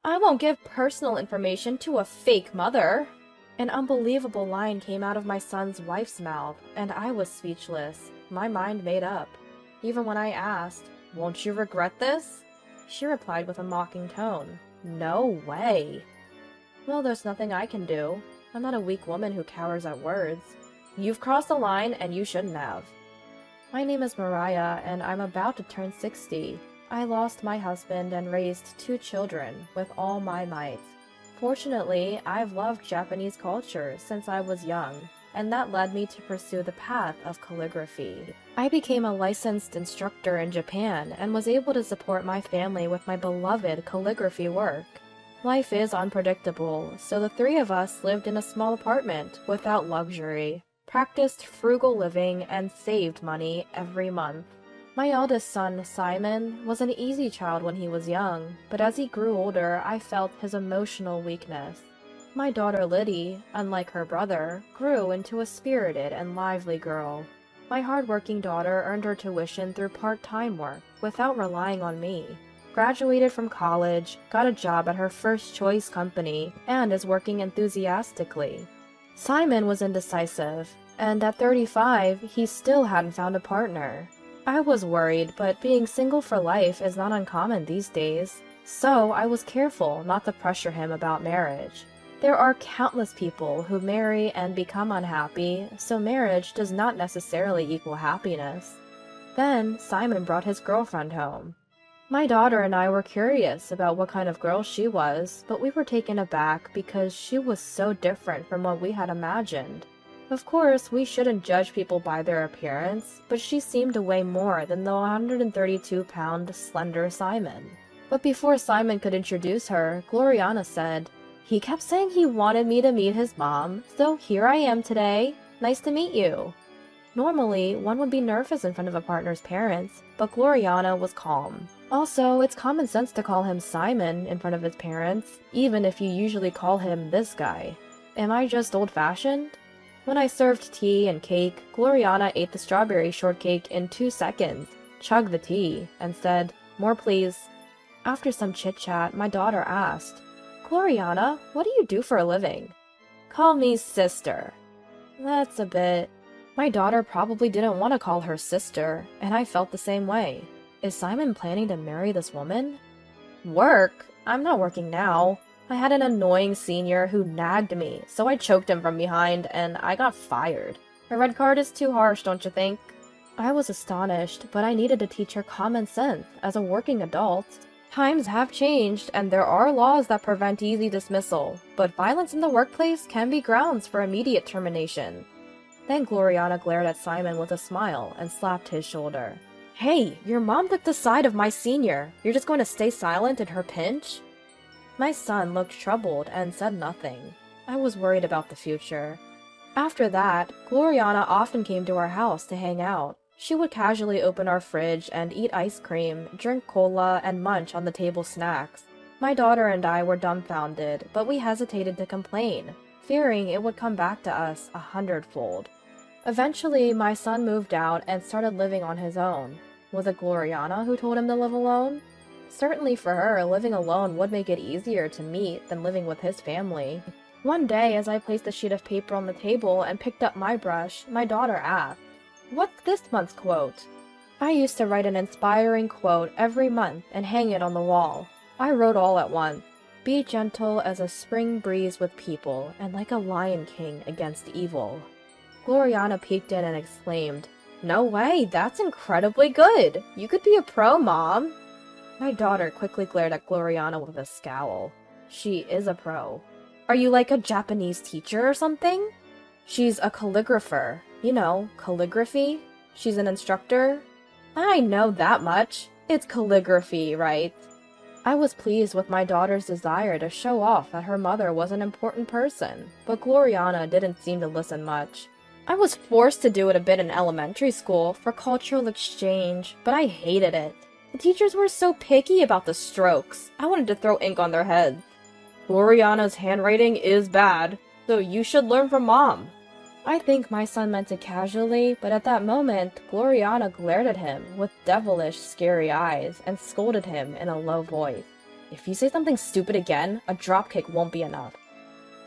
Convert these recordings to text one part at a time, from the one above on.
I won't give personal information to a fake mother. An unbelievable line came out of my son's wife's mouth, and I was speechless, my mind made up. Even when I asked, "Won't you regret this?" she replied with a mocking tone, "No way." Well, there's nothing I can do. I'm not a weak woman who cowers at words. You've crossed the line and you shouldn't have. My name is Mariah, and I'm about to turn 60. I lost my husband and raised 2 children with all my might. Fortunately, I've loved Japanese culture since I was young, and that led me to pursue the path of calligraphy. I became a licensed instructor in Japan and was able to support my family with my beloved calligraphy work. Life is unpredictable, so the 3 of us lived in a small apartment without luxury, practiced frugal living, and saved money every month. My eldest son, Simon, was an easy child when he was young, but as he grew older, I felt his emotional weakness. My daughter Liddy, unlike her brother, grew into a spirited and lively girl. My hardworking daughter earned her tuition through part-time work without relying on me, graduated from college, got a job at her first-choice company, and is working enthusiastically. Simon was indecisive, and at 35, he still hadn't found a partner. I was worried, but being single for life is not uncommon these days, so I was careful not to pressure him about marriage. There are countless people who marry and become unhappy, so marriage does not necessarily equal happiness. Then, Simon brought his girlfriend home. My daughter and I were curious about what kind of girl she was, but we were taken aback because she was so different from what we had imagined. Of course, we shouldn't judge people by their appearance, but she seemed to weigh more than the 132-pound slender Simon. But before Simon could introduce her, Gloriana said, "He kept saying he wanted me to meet his mom, so here I am today. Nice to meet you." Normally, one would be nervous in front of a partner's parents, but Gloriana was calm. Also, it's common sense to call him Simon in front of his parents, even if you usually call him this guy. Am I just old-fashioned? When I served tea and cake, Gloriana ate the strawberry shortcake in 2 seconds, chugged the tea, and said, "More please." After some chit-chat, my daughter asked, "Gloriana, what do you do for a living?" "Call me sister." That's a bit... My daughter probably didn't want to call her sister, and I felt the same way. Is Simon planning to marry this woman? Work? I'm not working now. I had an annoying senior who nagged me, so I choked him from behind, and I got fired. A red card is too harsh, don't you think? I was astonished, but I needed to teach her common sense as a working adult. Times have changed, and there are laws that prevent easy dismissal, but violence in the workplace can be grounds for immediate termination. Then Gloriana glared at Simon with a smile and slapped his shoulder. "Hey, your mom took the side of my senior. You're just going to stay silent in her pinch?" My son looked troubled and said nothing. I was worried about the future. After that, Gloriana often came to our house to hang out. She would casually open our fridge and eat ice cream, drink cola, and munch on the table snacks. My daughter and I were dumbfounded, but we hesitated to complain, fearing it would come back to us 100-fold. Eventually, my son moved out and started living on his own. Was it Gloriana who told him to live alone? Certainly for her, living alone would make it easier to meet than living with his family. One day, as I placed a sheet of paper on the table and picked up my brush, my daughter asked, "What's this month's quote?" I used to write an inspiring quote every month and hang it on the wall. I wrote all at once. "Be gentle as a spring breeze with people, and like a lion king against evil." Gloriana peeked in and exclaimed, "No way, that's incredibly good! You could be a pro, Mom!" My daughter quickly glared at Gloriana with a scowl. She is a pro. "Are you like a Japanese teacher or something?" "She's a calligrapher. You know, calligraphy. She's an instructor." "I know that much. It's calligraphy, right?" I was pleased with my daughter's desire to show off that her mother was an important person, but Gloriana didn't seem to listen much. I was forced to do it a bit in elementary school for cultural exchange, but I hated it. The teachers were so picky about the strokes. I wanted to throw ink on their heads. "Gloriana's handwriting is bad, so you should learn from Mom." I think my son meant it casually, but at that moment, Gloriana glared at him with devilish, scary eyes and scolded him in a low voice. If you say something stupid again, a dropkick won't be enough.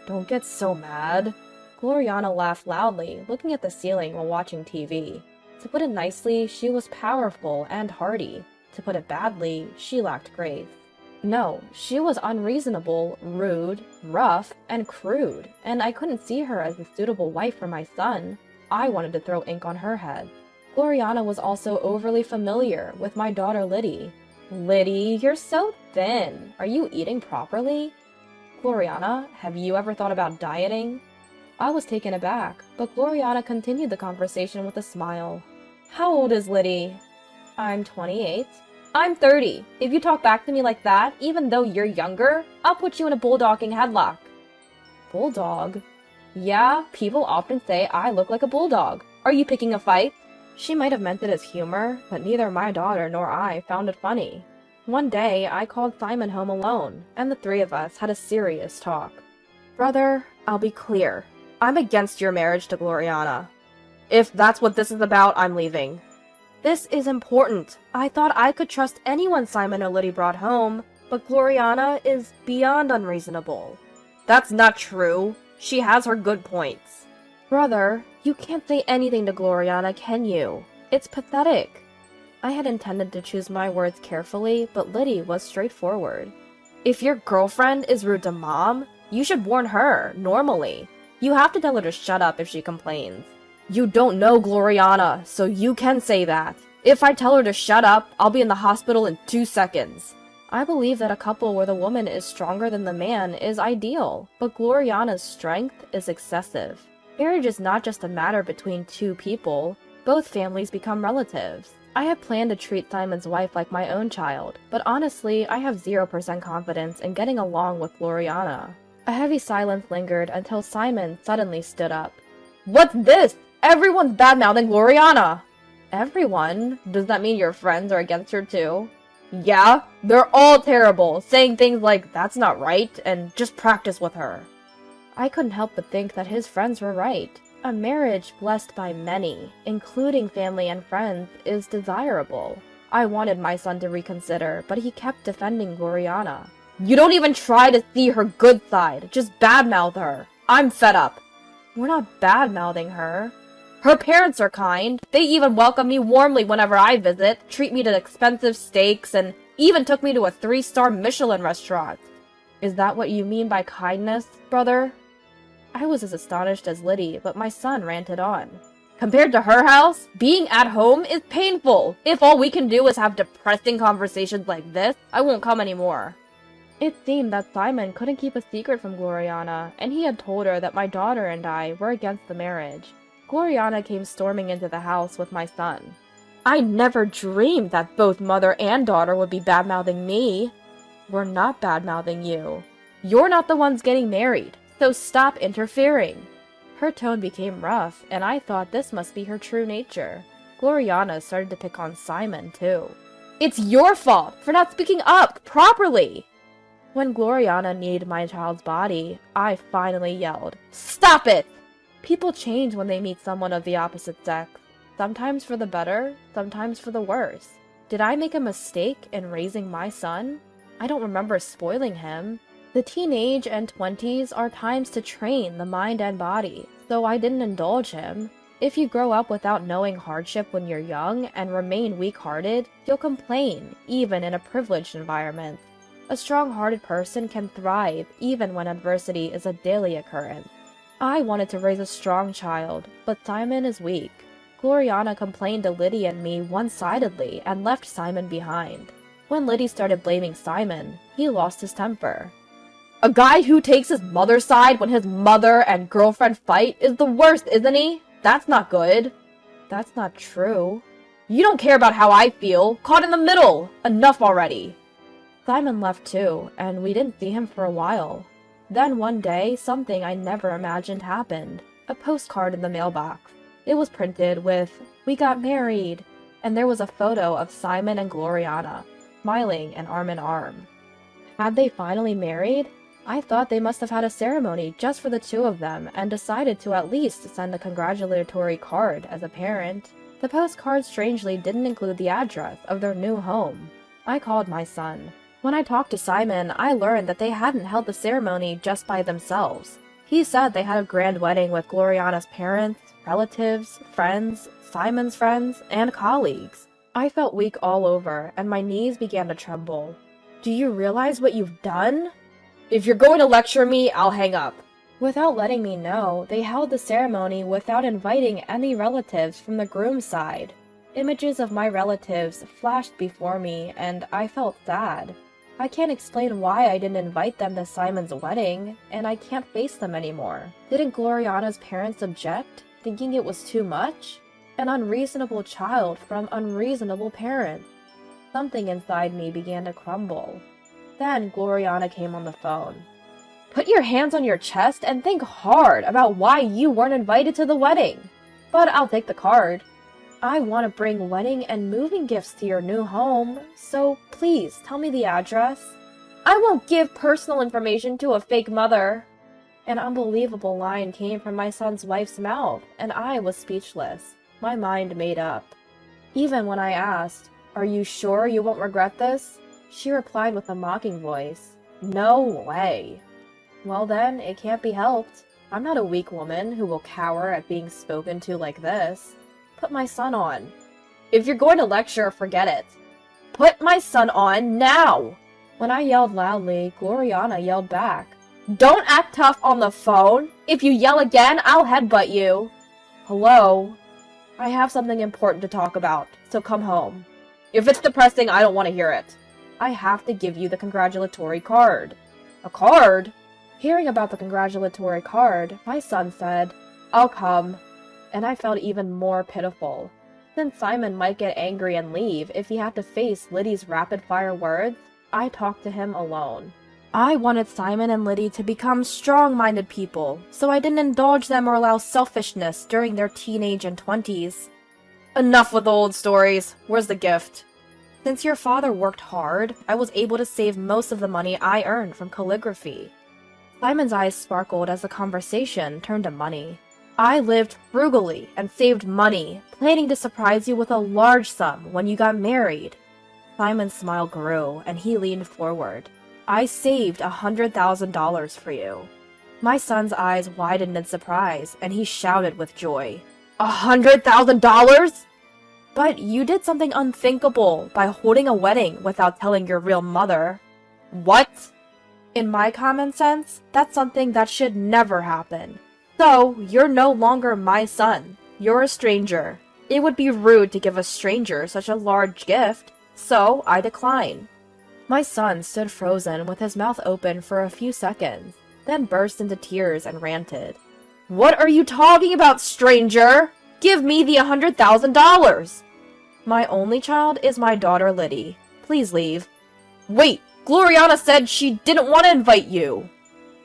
Don't get so mad. Gloriana laughed loudly, looking at the ceiling while watching TV. To put it nicely, she was powerful and hardy. To put it badly, she lacked grace. No, she was unreasonable, rude, rough, and crude, and I couldn't see her as a suitable wife for my son. I wanted to throw ink on her head. Gloriana was also overly familiar with my daughter Liddy. Liddy, you're so thin. Are you eating properly? Gloriana, have you ever thought about dieting? I was taken aback, but Gloriana continued the conversation with a smile. How old is Liddy? I'm 28. I'm 30. If you talk back to me like that, even though you're younger, I'll put you in a bulldogging headlock. Bulldog? Yeah, people often say I look like a bulldog. Are you picking a fight? She might have meant it as humor, but neither my daughter nor I found it funny. One day, I called Simon home alone, and the three of us had a serious talk. Brother, I'll be clear. I'm against your marriage to Gloriana. If that's what this is about, I'm leaving. This is important. I thought I could trust anyone Simon or Liddy brought home, but Gloriana is beyond unreasonable. That's not true. She has her good points. Brother, you can't say anything to Gloriana, can you? It's pathetic. I had intended to choose my words carefully, but Liddy was straightforward. If your girlfriend is rude to Mom, you should warn her, normally. You have to tell her to shut up if she complains. You don't know Gloriana, so you can say that. If I tell her to shut up, I'll be in the hospital in 2 seconds. I believe that a couple where the woman is stronger than the man is ideal, but Gloriana's strength is excessive. Marriage is not just a matter between two people. Both families become relatives. I had planned to treat Simon's wife like my own child, but honestly, I have 0% confidence in getting along with Gloriana. A heavy silence lingered until Simon suddenly stood up. What's this? Everyone's bad-mouthing Gloriana! Everyone? Does that mean your friends are against her too? Yeah, they're all terrible, saying things like, that's not right, and just practice with her. I couldn't help but think that his friends were right. A marriage blessed by many, including family and friends, is desirable. I wanted my son to reconsider, but he kept defending Gloriana. You don't even try to see her good side, just badmouth her. I'm fed up. We're not badmouthing her. Her parents are kind. They even welcome me warmly whenever I visit, treat me to expensive steaks, and even took me to a 3-star Michelin restaurant. Is that what you mean by kindness, brother? I was as astonished as Liddy, but my son ranted on. Compared to her house, being at home is painful. If all we can do is have depressing conversations like this, I won't come anymore. It seemed that Simon couldn't keep a secret from Gloriana, and he had told her that my daughter and I were against the marriage. Gloriana came storming into the house with my son. I never dreamed that both mother and daughter would be bad-mouthing me. We're not bad-mouthing you. You're not the ones getting married, so stop interfering. Her tone became rough, and I thought this must be her true nature. Gloriana started to pick on Simon, too. It's your fault for not speaking up properly! When Gloriana needed my child's body, I finally yelled, Stop it! People change when they meet someone of the opposite sex. Sometimes for the better, sometimes for the worse. Did I make a mistake in raising my son? I don't remember spoiling him. The teenage and 20s are times to train the mind and body, so I didn't indulge him. If you grow up without knowing hardship when you're young and remain weak-hearted, you'll complain, even in a privileged environment. A strong-hearted person can thrive even when adversity is a daily occurrence. I wanted to raise a strong child, but Simon is weak. Gloriana complained to Liddy and me one-sidedly and left Simon behind. When Liddy started blaming Simon, he lost his temper. A guy who takes his mother's side when his mother and girlfriend fight is the worst, isn't he? That's not good. That's not true. You don't care about how I feel. Caught in the middle. Enough already. Simon left too, and we didn't see him for a while. Then one day, something I never imagined happened. A postcard in the mailbox. It was printed with, "We got married," and there was a photo of Simon and Gloriana, smiling and arm in arm. Had they finally married? I thought they must have had a ceremony just for the two of them and decided to at least send a congratulatory card as a parent. The postcard strangely didn't include the address of their new home. I called my son. When I talked to Simon, I learned that they hadn't held the ceremony just by themselves. He said they had a grand wedding with Gloriana's parents, relatives, friends, Simon's friends, and colleagues. I felt weak all over, and my knees began to tremble. Do you realize what you've done? If you're going to lecture me, I'll hang up. Without letting me know, they held the ceremony without inviting any relatives from the groom's side. Images of my relatives flashed before me, and I felt sad. I can't explain why I didn't invite them to Simon's wedding, and I can't face them anymore. Didn't Gloriana's parents object, thinking it was too much? An unreasonable child from unreasonable parents. Something inside me began to crumble. Then Gloriana came on the phone. Put your hands on your chest and think hard about why you weren't invited to the wedding. But I'll take the card. I want to bring wedding and moving gifts to your new home, so please tell me the address. I won't give personal information to a fake mother. An unbelievable line came from my son's wife's mouth, and I was speechless, my mind made up. Even when I asked, "Are you sure you won't regret this?" she replied with a mocking voice, "No way." Well then, it can't be helped. I'm not a weak woman who will cower at being spoken to like this. Put my son on. If you're going to lecture, forget it. Put my son on now! When I yelled loudly, Gloriana yelled back. Don't act tough on the phone! If you yell again, I'll headbutt you! Hello? I have something important to talk about, so come home. If it's depressing, I don't want to hear it. I have to give you the congratulatory card. A card? Hearing about the congratulatory card, my son said, I'll come. And I felt even more pitiful. Since Simon might get angry and leave if he had to face Liddy's rapid-fire words, I talked to him alone. I wanted Simon and Liddy to become strong-minded people, so I didn't indulge them or allow selfishness during their teenage and 20s. Enough with the old stories. Where's the gift? Since your father worked hard, I was able to save most of the money I earned from calligraphy. Simon's eyes sparkled as the conversation turned to money. I lived frugally and saved money, planning to surprise you with a large sum when you got married. Simon's smile grew, and he leaned forward. I saved $100,000 for you. My son's eyes widened in surprise, and he shouted with joy. $100,000? But you did something unthinkable by holding a wedding without telling your real mother. What? In my common sense, that's something that should never happen. So, you're no longer my son. You're a stranger. It would be rude to give a stranger such a large gift, so I decline. My son stood frozen with his mouth open for a few seconds, then burst into tears and ranted. What are you talking about, stranger? Give me the $100,000! My only child is my daughter Liddy. Please leave. Wait, Gloriana said she didn't want to invite you.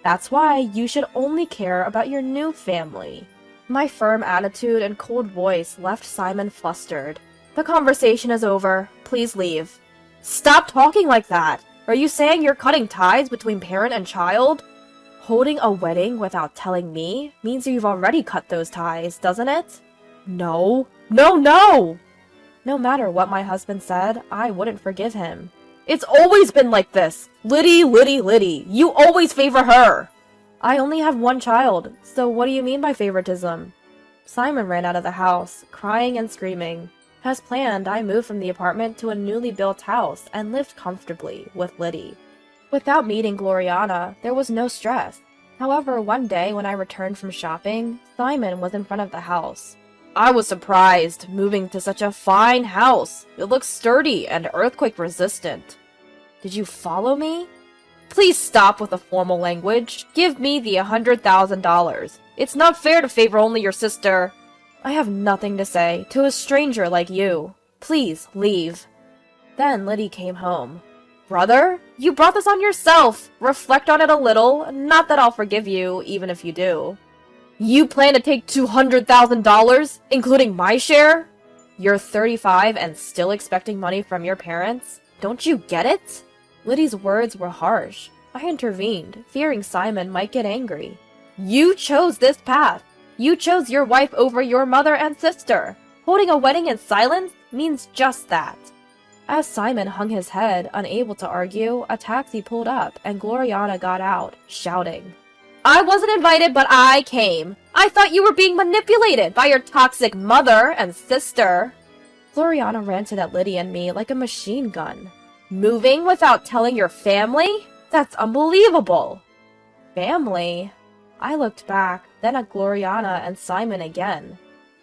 That's why you should only care about your new family. My firm attitude and cold voice left Simon flustered. The conversation is over. Please leave. Stop talking like that! Are you saying you're cutting ties between parent and child? Holding a wedding without telling me means you've already cut those ties, doesn't it? No. No, no! No matter what my husband said, I wouldn't forgive him. It's always been like this! Liddy, Liddy, Liddy! You always favor her! I only have one child, so what do you mean by favoritism? Simon ran out of the house, crying and screaming. As planned, I moved from the apartment to a newly built house and lived comfortably with Liddy. Without meeting Gloriana, there was no stress. However, one day when I returned from shopping, Simon was in front of the house. I was surprised, moving to such a fine house. It looks sturdy and earthquake-resistant. Did you follow me? Please stop with the formal language. Give me the $100,000. It's not fair to favor only your sister. I have nothing to say to a stranger like you. Please leave. Then Liddy came home. Brother, you brought this on yourself. Reflect on it a little. Not that I'll forgive you, even if you do. You plan to take $200,000, including my share? You're 35 and still expecting money from your parents? Don't you get it? Liddy's words were harsh. I intervened, fearing Simon might get angry. You chose this path. You chose your wife over your mother and sister. Holding a wedding in silence means just that. As Simon hung his head, unable to argue, a taxi pulled up and Gloriana got out, shouting, "I wasn't invited, but I came! I thought you were being manipulated by your toxic mother and sister!" Gloriana ranted at Liddy and me like a machine gun. "Moving without telling your family? That's unbelievable!" Family? I looked back, then at Gloriana and Simon again.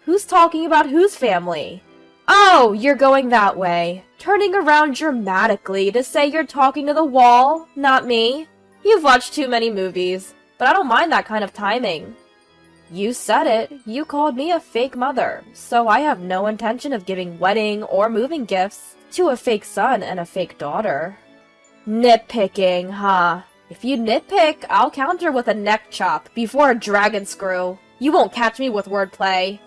Who's talking about whose family? Oh, you're going that way, turning around dramatically to say you're talking to the wall, not me. You've watched too many movies, but I don't mind that kind of timing. You said it, you called me a fake mother, so I have no intention of giving wedding or moving gifts to a fake son and a fake daughter. Nitpicking, huh? If you nitpick, I'll counter with a neck chop before a dragon screw. You won't catch me with wordplay.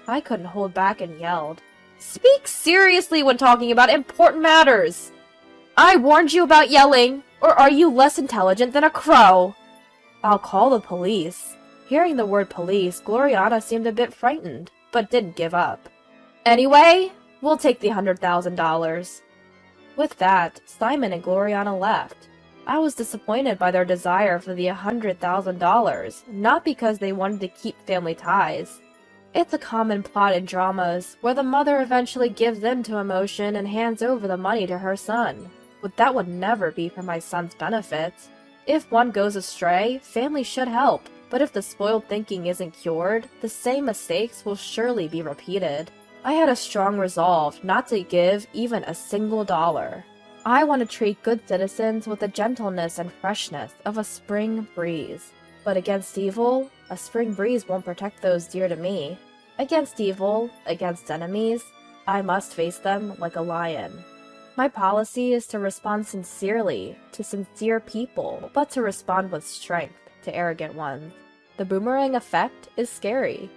I couldn't hold back and yelled, "Speak seriously when talking about important matters! I warned you about yelling, or are you less intelligent than a crow?" "I'll call the police." Hearing the word police, Gloriana seemed a bit frightened, but didn't give up. "Anyway, we'll take the $100,000. With that, Simon and Gloriana left. I was disappointed by their desire for the $100,000, not because they wanted to keep family ties. It's a common plot in dramas, where the mother eventually gives in to emotion and hands over the money to her son. But that would never be for my son's benefit. If one goes astray, family should help, but if the spoiled thinking isn't cured, the same mistakes will surely be repeated. I had a strong resolve not to give even a single dollar. I want to treat good citizens with the gentleness and freshness of a spring breeze. But against evil, a spring breeze won't protect those dear to me. Against evil, against enemies, I must face them like a lion. My policy is to respond sincerely to sincere people, but to respond with strength to arrogant ones. The boomerang effect is scary.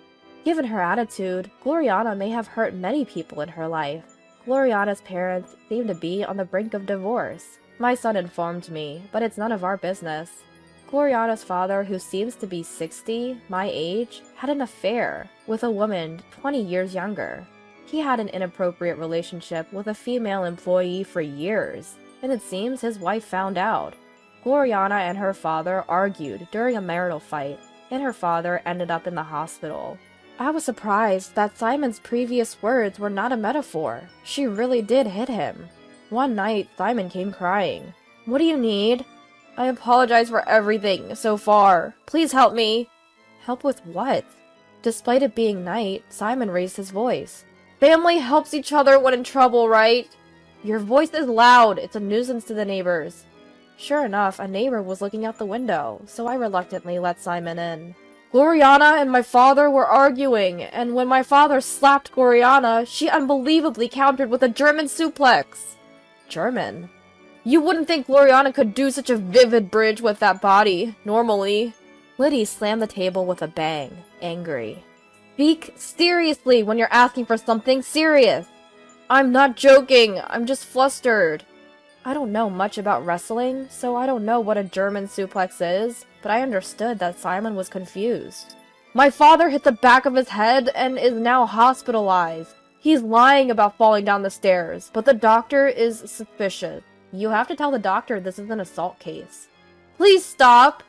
Given her attitude, Gloriana may have hurt many people in her life. Gloriana's parents seem to be on the brink of divorce. My son informed me, but it's none of our business. Gloriana's father, who seems to be 60, my age, had an affair with a woman 20 years younger. He had an inappropriate relationship with a female employee for years, and it seems his wife found out. Gloriana and her father argued during a marital fight, and her father ended up in the hospital. I was surprised that Simon's previous words were not a metaphor. She really did hit him. One night, Simon came crying. "What do you need?" "I apologize for everything so far. Please help me." Help with what? Despite it being night, Simon raised his voice. "Family helps each other when in trouble, right?" "Your voice is loud. It's a nuisance to the neighbors." Sure enough, a neighbor was looking out the window, so I reluctantly let Simon in. "Gloriana and my father were arguing, and when my father slapped Gloriana, she unbelievably countered with a German suplex." German? You wouldn't think Gloriana could do such a vivid bridge with that body, normally. Liddy slammed the table with a bang, angry. "Speak seriously when you're asking for something serious." "I'm not joking, I'm just flustered." I don't know much about wrestling, so I don't know what a German suplex is, but I understood that Simon was confused. "My father hit the back of his head and is now hospitalized. He's lying about falling down the stairs, but the doctor is suspicious. You have to tell the doctor this is an assault case." "Please stop!"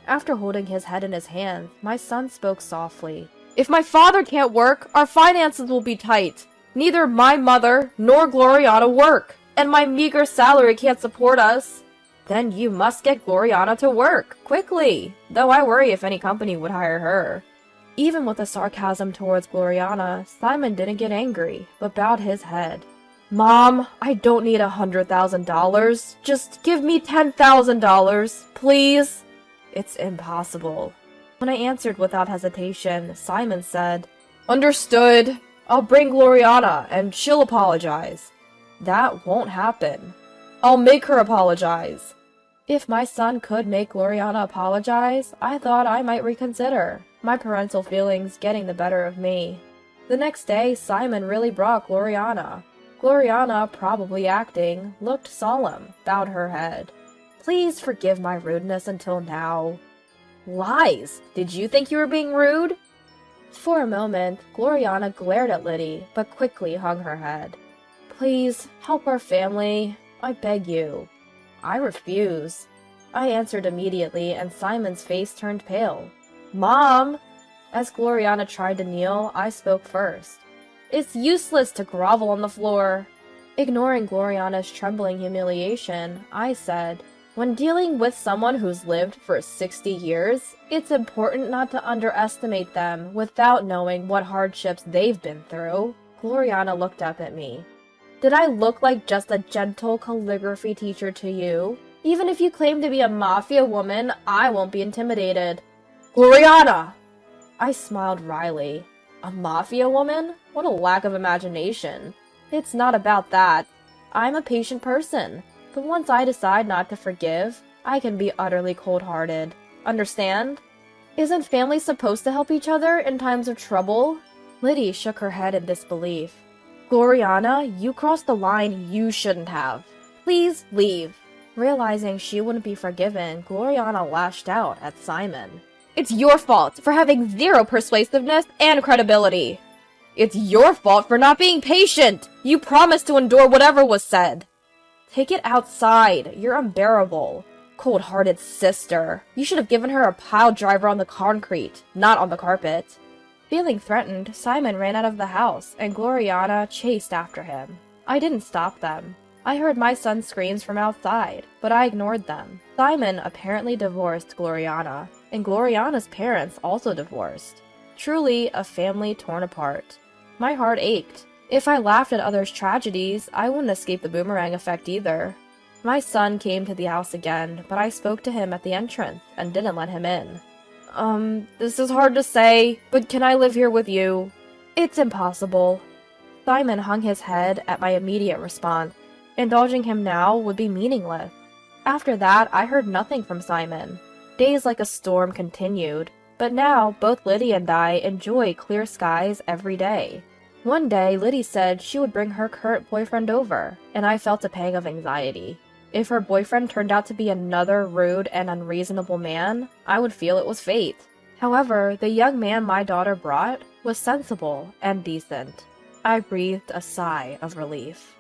After holding his head in his hands, my son spoke softly. "If my father can't work, our finances will be tight. Neither my mother nor Gloriana work, and my meager salary can't support us." "Then you must get Gloriana to work, quickly, though I worry if any company would hire her." Even with the sarcasm towards Gloriana, Simon didn't get angry, but bowed his head. "Mom, I don't need $100,000. Just give me $10,000, please." "It's impossible." When I answered without hesitation, Simon said, "Understood. I'll bring Gloriana, and she'll apologize." "That won't happen." "I'll make her apologize." If my son could make Gloriana apologize, I thought I might reconsider, my parental feelings getting the better of me. The next day, Simon really brought Gloriana. Gloriana, probably acting, looked solemn, bowed her head. "Please forgive my rudeness until now." "Lies! Did you think you were being rude?" For a moment, Gloriana glared at Liddy, but quickly hung her head. Please, help our family. I beg you. I refuse. I answered immediately, and Simon's face turned pale. Mom! As Gloriana tried to kneel, I spoke first. It's useless to grovel on the floor. Ignoring Gloriana's trembling humiliation, I said, when dealing with someone who's lived for 60 years, it's important not to underestimate them without knowing what hardships they've been through. Gloriana looked up at me. Did I look like just a gentle calligraphy teacher to you? Even if you claim to be a mafia woman, I won't be intimidated. Gloriana! I smiled wryly. A mafia woman? What a lack of imagination. It's not about that. I'm a patient person. But once I decide not to forgive, I can be utterly cold-hearted. Understand? Isn't family supposed to help each other in times of trouble? Liddy shook her head in disbelief. Gloriana, you crossed the line you shouldn't have. Please leave. Realizing she wouldn't be forgiven, Gloriana lashed out at Simon. It's your fault for having zero persuasiveness and credibility. It's your fault for not being patient. You promised to endure whatever was said. Take it outside. You're unbearable. Cold-hearted sister. You should have given her a pile driver on the concrete, not on the carpet. Feeling threatened, Simon ran out of the house, and Gloriana chased after him. I didn't stop them. I heard my son's screams from outside, but I ignored them. Simon apparently divorced Gloriana, and Gloriana's parents also divorced. Truly a family torn apart. My heart ached. If I laughed at others' tragedies, I wouldn't escape the boomerang effect either. My son came to the house again, but I spoke to him at the entrance and didn't let him in. This is hard to say, but can I live here with you? It's impossible. Simon hung his head at my immediate response. Indulging him now would be meaningless. After that, I heard nothing from Simon. Days like a storm continued, but now both Liddy and I enjoy clear skies every day. One day, Liddy said she would bring her current boyfriend over, and I felt a pang of anxiety. If her boyfriend turned out to be another rude and unreasonable man, I would feel it was fate. However, the young man my daughter brought was sensible and decent. I breathed a sigh of relief.